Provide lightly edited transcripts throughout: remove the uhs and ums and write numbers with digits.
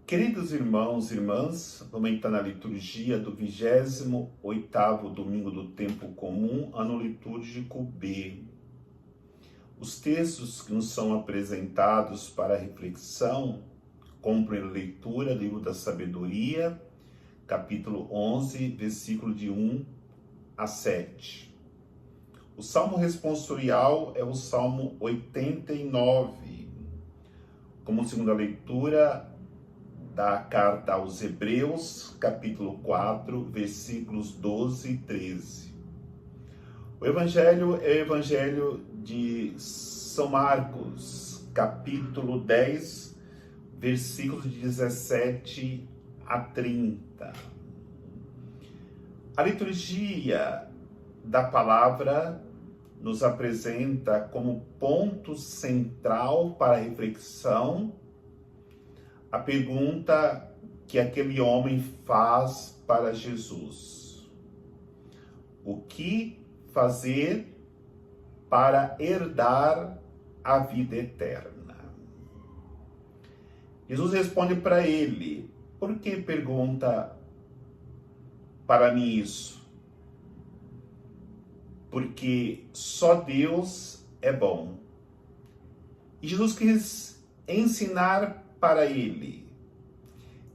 Queridos irmãos e irmãs, vamos entrar na liturgia do 28º domingo do tempo comum, ano litúrgico B. Os textos que nos são apresentados para reflexão compram leitura, livro da sabedoria, capítulo 11, versículo de 1 a 7. O salmo responsorial é o salmo 89, como segunda leitura da carta aos Hebreus, capítulo 4, versículos 12 e 13. O evangelho é o evangelho de São Marcos, capítulo 10, versículos de 17 a 30. A liturgia da palavra nos apresenta como ponto central para a reflexão a pergunta que aquele homem faz para Jesus: o que fazer para herdar a vida eterna? Jesus responde para ele: por que pergunta para mim isso? Porque só Deus é bom. E Jesus quis ensinar para ele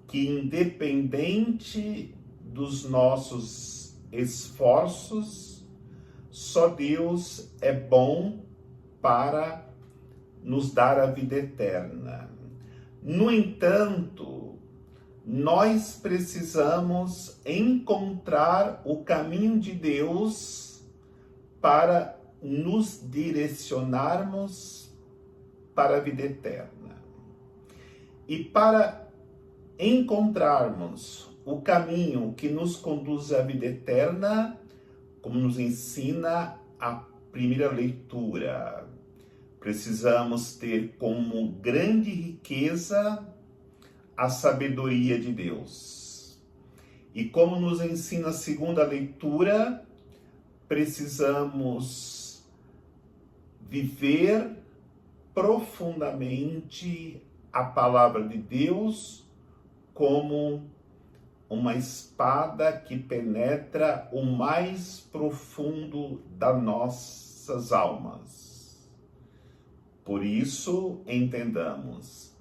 que, independente dos nossos esforços, só Deus é bom para nos dar a vida eterna. No entanto, nós precisamos encontrar o caminho de Deus para nos direcionarmos para a vida eterna. E para encontrarmos o caminho que nos conduz à vida eterna, como nos ensina a primeira leitura, precisamos ter como grande riqueza a sabedoria de Deus. E como nos ensina a segunda leitura, precisamos viver profundamente a palavra de Deus como uma espada que penetra o mais profundo das nossas almas. Por isso, entendamos,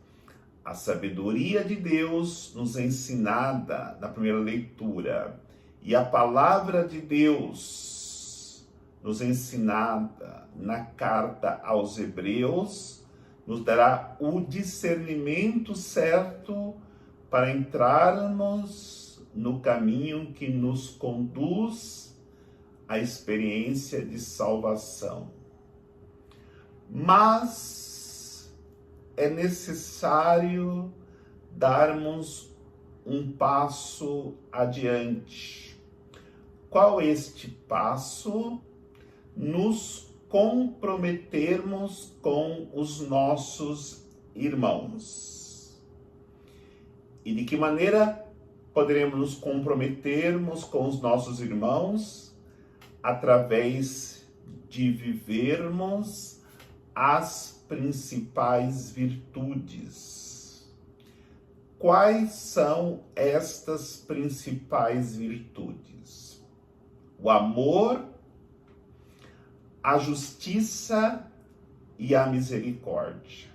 a sabedoria de Deus nos ensinada na primeira leitura e a palavra de Deus nos ensinada na carta aos Hebreus nos dará o discernimento certo para entrarmos no caminho que nos conduz à experiência de salvação. Mas é necessário darmos um passo adiante. Qual este passo? Nos comprometermos com os nossos irmãos. E de que maneira poderemos nos comprometermos com os nossos irmãos? Através de vivermos as principais virtudes. Quais são estas principais virtudes? O amor, a justiça e a misericórdia.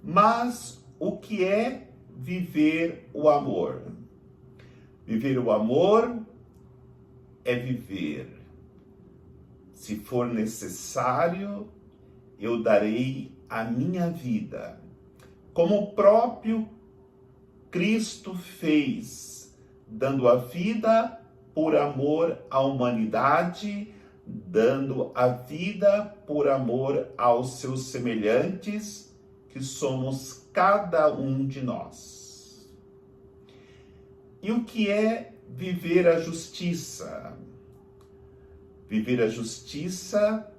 Mas o que é viver o amor? Viver o amor é viver. Se for necessário, eu darei a minha vida, como o próprio Cristo fez, dando a vida por amor à humanidade, dando a vida por amor aos seus semelhantes, que somos cada um de nós. E o que é viver a justiça? Viver a justiça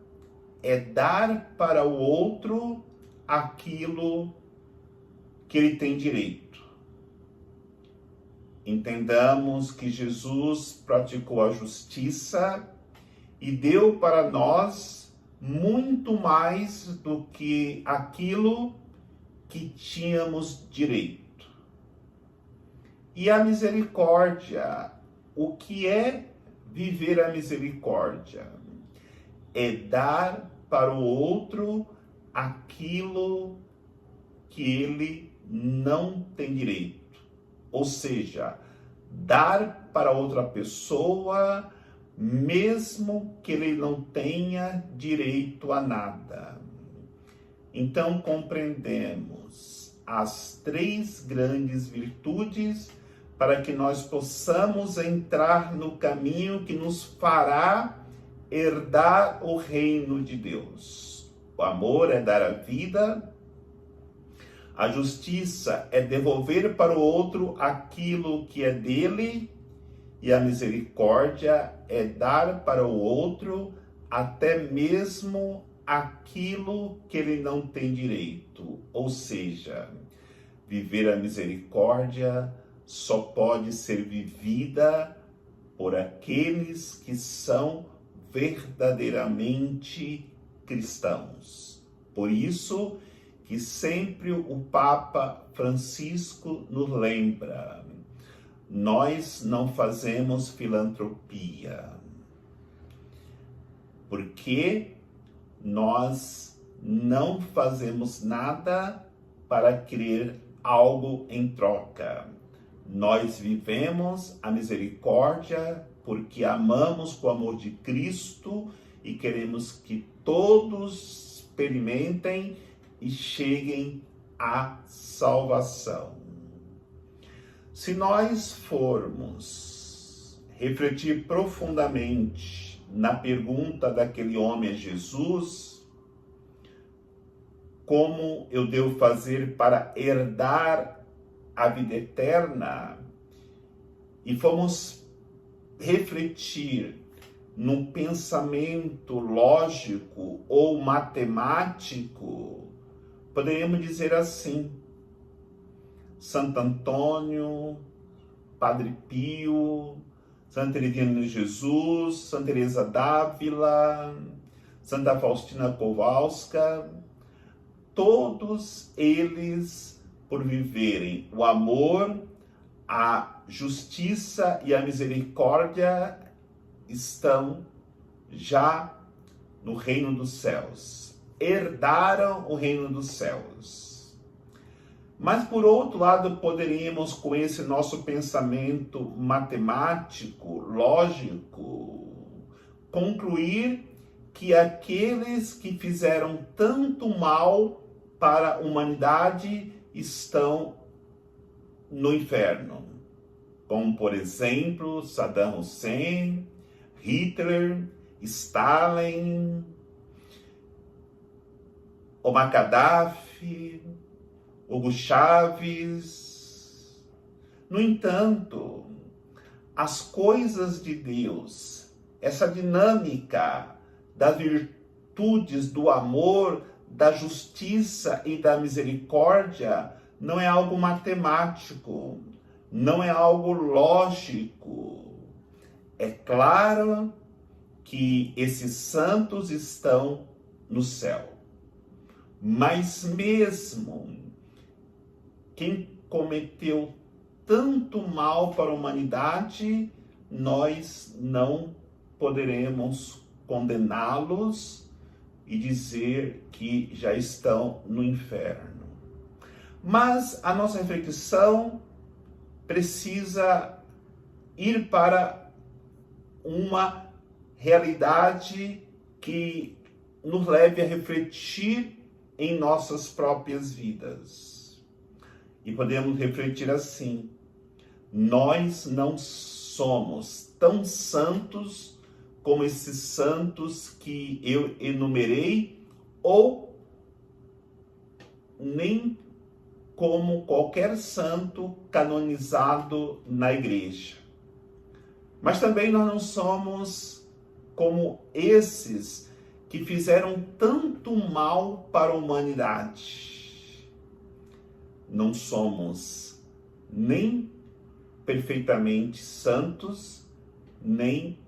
é dar para o outro aquilo que ele tem direito. Entendamos que Jesus praticou a justiça e deu para nós muito mais do que aquilo que tínhamos direito. E a misericórdia, o que é viver a misericórdia? É dar para o outro aquilo que ele não tem direito. Ou seja, dar para outra pessoa, mesmo que ele não tenha direito a nada. Então compreendemos as 3 grandes virtudes para que nós possamos entrar no caminho que nos fará herdar o reino de Deus. O amor é dar a vida, a justiça é devolver para o outro aquilo que é dele, e a misericórdia é dar para o outro até mesmo aquilo que ele não tem direito. Ou seja, viver a misericórdia só pode ser vivida por aqueles que são verdadeiramente cristãos. Por isso que sempre o Papa Francisco nos lembra: nós não fazemos filantropia, porque nós não fazemos nada para querer algo em troca. Nós vivemos a misericórdia porque amamos com o amor de Cristo e queremos que todos experimentem e cheguem à salvação. Se nós formos refletir profundamente na pergunta daquele homem a Jesus: como eu devo fazer para herdar a vida eterna? E fomos refletir num pensamento lógico ou matemático, poderíamos dizer assim: Santo Antônio, Padre Pio, Santa Teresinha de Jesus, Santa Teresa d'Ávila, Santa Faustina Kowalska, todos eles, por viverem o amor, a justiça e a misericórdia, estão já no reino dos céus, herdaram o reino dos céus. Mas, por outro lado, poderíamos, com esse nosso pensamento matemático, lógico, concluir que aqueles que fizeram tanto mal para a humanidade estão no inferno, como, por exemplo, Saddam Hussein, Hitler, Stalin, Omar Gaddafi, Hugo Chávez. No entanto, as coisas de Deus, essa dinâmica das virtudes do amor, da justiça e da misericórdia, não é algo matemático, não é algo lógico. É claro que esses santos estão no céu, mas mesmo quem cometeu tanto mal para a humanidade, nós não poderemos condená-los e dizer que já estão no inferno. Mas a nossa reflexão precisa ir para uma realidade que nos leve a refletir em nossas próprias vidas. E podemos refletir assim: nós não somos tão santos como esses santos que eu enumerei, ou nem como qualquer santo canonizado na igreja. Mas também nós não somos como esses que fizeram tanto mal para a humanidade. Não somos nem perfeitamente santos, nem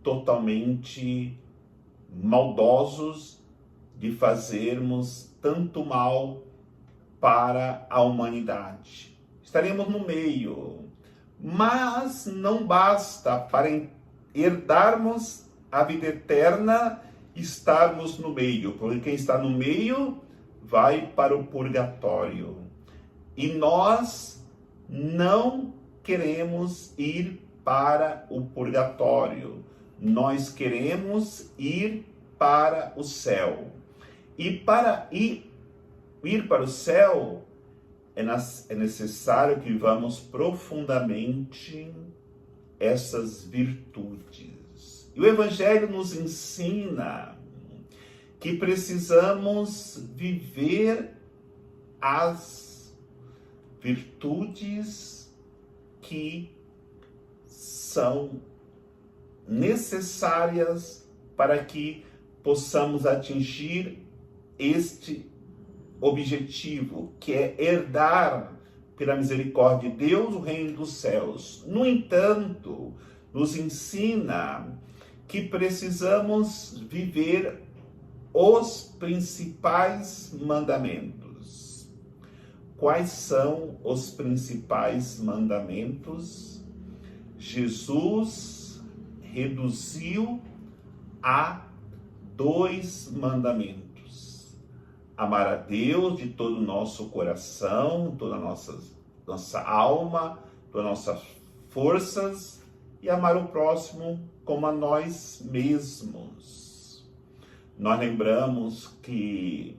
totalmente maldosos de fazermos tanto mal para a humanidade. Estaremos no meio. Mas não basta para herdarmos a vida eterna estarmos no meio, porque quem está no meio vai para o purgatório. E nós não queremos ir para o purgatório, nós queremos ir para o céu. E para ir para o céu, é necessário que vivamos profundamente essas virtudes. E o Evangelho nos ensina que precisamos viver as virtudes que são necessárias para que possamos atingir este objetivo, que é herdar pela misericórdia de Deus o reino dos céus. No entanto, nos ensina que precisamos viver os principais mandamentos. Quais são os principais mandamentos? Jesus reduziu a 2 mandamentos: amar a Deus de todo o nosso coração, toda a nossa alma, todas as nossas forças, e amar o próximo como a nós mesmos. Nós lembramos que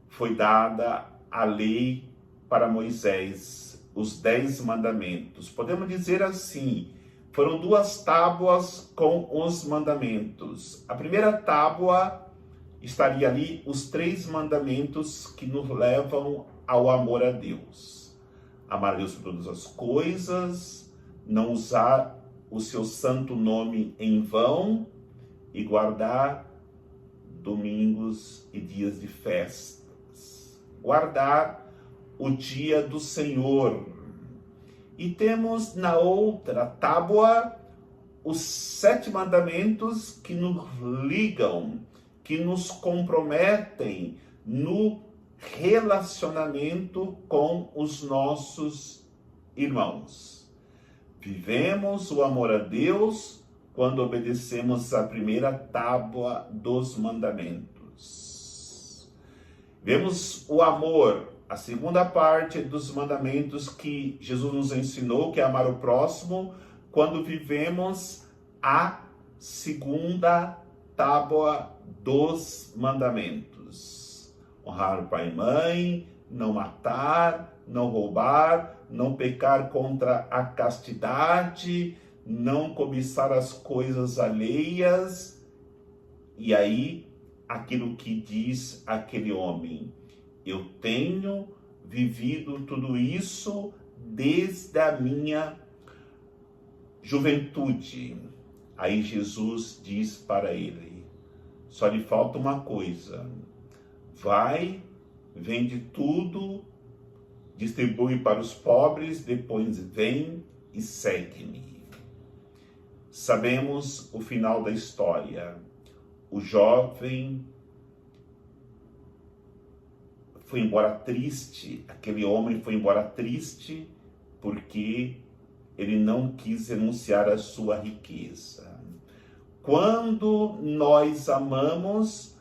foi dada a lei para Moisés, os 10 mandamentos. Podemos dizer assim, foram 2 tábuas com os mandamentos. A primeira tábua estaria ali os 3 mandamentos que nos levam ao amor a Deus. Amar a Deus por todas as coisas, não usar o seu santo nome em vão e guardar domingos e dias de festas. Guardar o dia do Senhor. E temos na outra tábua os 7 mandamentos que nos ligam, que nos comprometem no relacionamento com os nossos irmãos. Vivemos o amor a Deus quando obedecemos a primeira tábua dos mandamentos. Vemos o amor, a segunda parte dos mandamentos que Jesus nos ensinou, que é amar o próximo, quando vivemos a segunda tábua dos mandamentos. Honrar o pai e mãe, não matar, não roubar, não pecar contra a castidade, não cobiçar as coisas alheias. E aí, aquilo que diz aquele homem: eu tenho vivido tudo isso desde a minha juventude. Aí Jesus diz para ele: só lhe falta uma coisa. Vai, vende tudo, distribui para os pobres, depois vem e segue-me. Sabemos o final da história. O jovem foi embora triste, aquele homem foi embora triste porque ele não quis renunciar à sua riqueza. Quando nós amamos,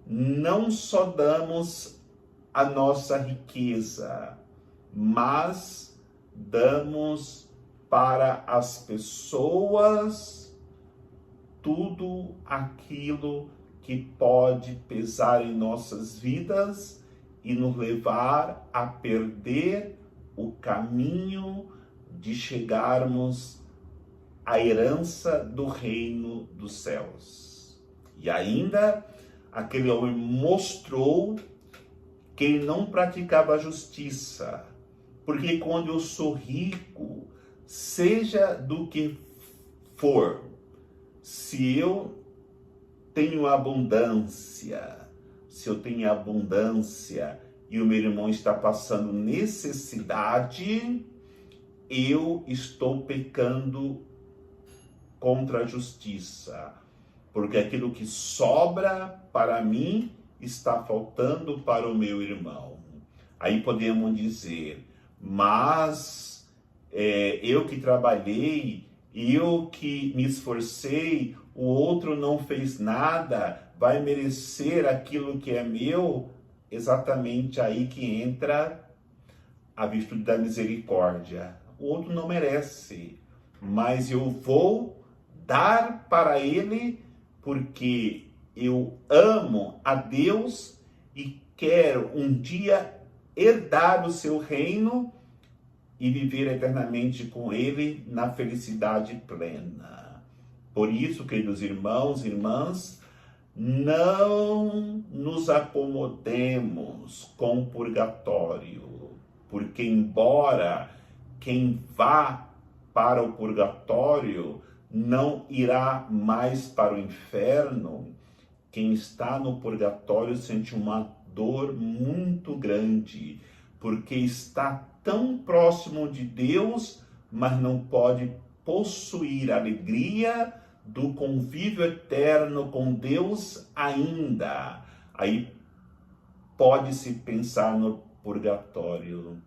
não só damos a nossa riqueza, mas damos para as pessoas tudo aquilo que pode pesar em nossas vidas e nos levar a perder o caminho de chegarmos à herança do reino dos céus. E ainda, aquele homem mostrou que ele não praticava a justiça, porque quando eu sou rico, seja do que for, se eu tenho abundância, e o meu irmão está passando necessidade, eu estou pecando contra a justiça, porque aquilo que sobra para mim está faltando para o meu irmão. Aí podemos dizer: mas eu que trabalhei, eu que me esforcei, o outro não fez nada, vai merecer aquilo que é meu? Exatamente aí que entra a virtude da misericórdia. O outro não merece, mas eu vou dar para ele porque eu amo a Deus e quero um dia herdar o seu reino e viver eternamente com ele na felicidade plena. Por isso, queridos irmãos e irmãs, não nos acomodemos com o purgatório, porque embora quem vá para o purgatório não irá mais para o inferno, quem está no purgatório sente uma dor muito grande, porque está tão próximo de Deus, mas não pode possuir a alegria do convívio eterno com Deus ainda. Aí pode-se pensar no purgatório.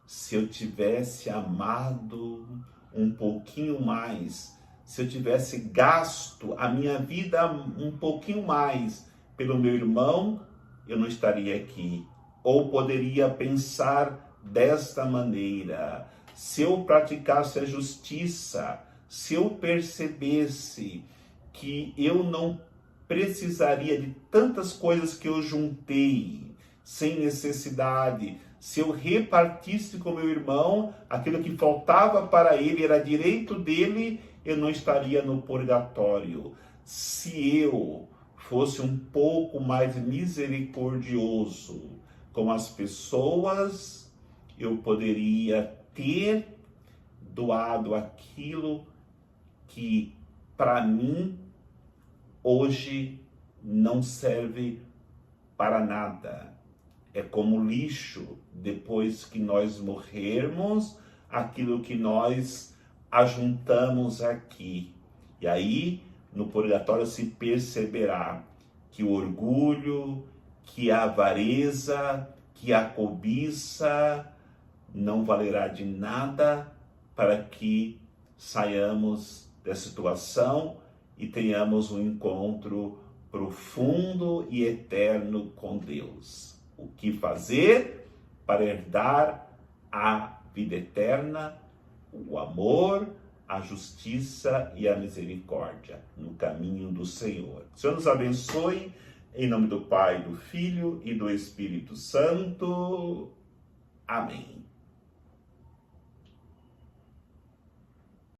Se eu tivesse amado um pouquinho mais, se eu tivesse gasto a minha vida um pouquinho mais pelo meu irmão, eu não estaria aqui. Ou poderia pensar desta maneira: se eu praticasse a justiça, se eu percebesse que eu não precisaria de tantas coisas que eu juntei sem necessidade, se eu repartisse com meu irmão aquilo que faltava para ele, era direito dele, eu não estaria no purgatório. Se eu fosse um pouco mais misericordioso com as pessoas, eu poderia ter doado aquilo que para mim hoje não serve para nada. É como lixo, depois que nós morrermos, aquilo que nós ajuntamos aqui. E aí, no purgatório se perceberá que o orgulho, que a avareza, que a cobiça não valerá de nada para que saiamos da situação e tenhamos um encontro profundo e eterno com Deus. O que fazer para herdar a vida eterna? O amor, a justiça e a misericórdia no caminho do Senhor. O Senhor nos abençoe, em nome do Pai, do Filho e do Espírito Santo. Amém.